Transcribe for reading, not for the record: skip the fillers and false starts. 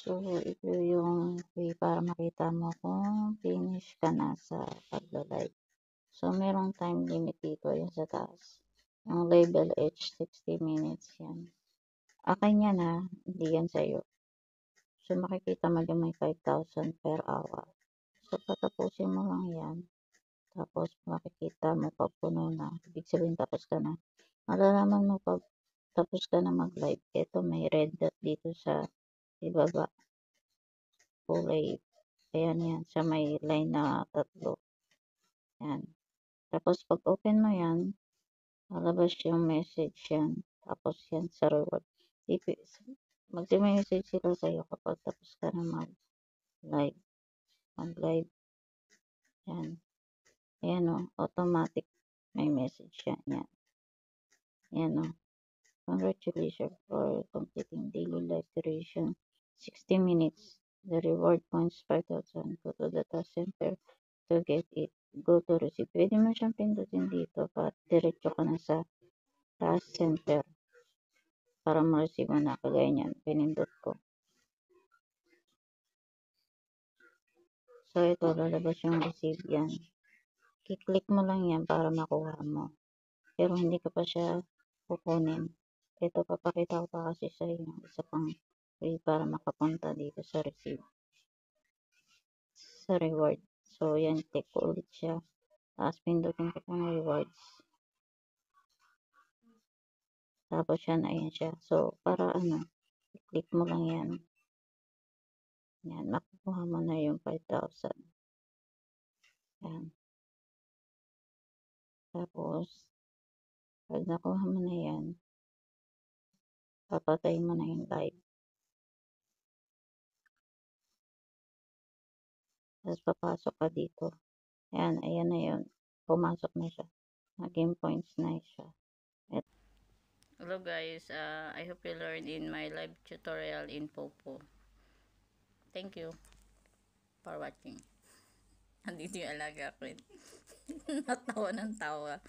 So, ito yung way para makita mo kung finish ka na sa pagla-live. So, merong time limit dito yung sa taas. Yung label H, 60 minutes yan. Akin yan ha, hindi yan sa'yo. So, makikita mo yung may 5,000 per hour. So, patapusin mo lang yan. Tapos, makikita mo pag puno na. Ibig sabihin, tapos ka na. Malalaman mo pag tapos ka na mag-live. Ito, may red dot dito sa ibaba. Kulay. Ayan yan. Sa may line na 3. Yan. Tapos, pag open mo yan, lalabas yung message yan. Tapos, yan sa reward. Mag-message sila sa'yo kapag tapos ka na mag-live. Mag-live. Yan. Ayan o. Automatic. May message yan. Yan. Yan o. Congratulations for completing daily live duration 60 minutes. The reward points 5,000. Go to the task center to get it. Go to receive. Pwede mo siyang pindutin dito para diretso ka na sa task center para ma-receive mo na kagaya niyan. Pinindot ko. So, ito lalabas yung receive yan. Kiklik mo lang yan para makuha mo. Pero hindi ka pa siya kukunin. Ito, papakita ko pa kasi sa inyo isa pang way para makapunta dito sa receive. Sa reward. So, yan, take ko ulit siya. Tapos, pindutin ko pang rewards. Tapos, yan, ayan siya. So, para click mo lang yan. Yan, makukuha mo na yung 5,000. Yan. Tapos, pag nakuha mo na yan, papatay mo na yung live. Tapos, papasok ka dito. Ayan, ayan na yun. Pumasok na siya. Naging points na siya. Hello guys, I hope you learned in my live tutorial in Popo. Thank you for watching. Andito yung alaga ko. Natawa ng tawa.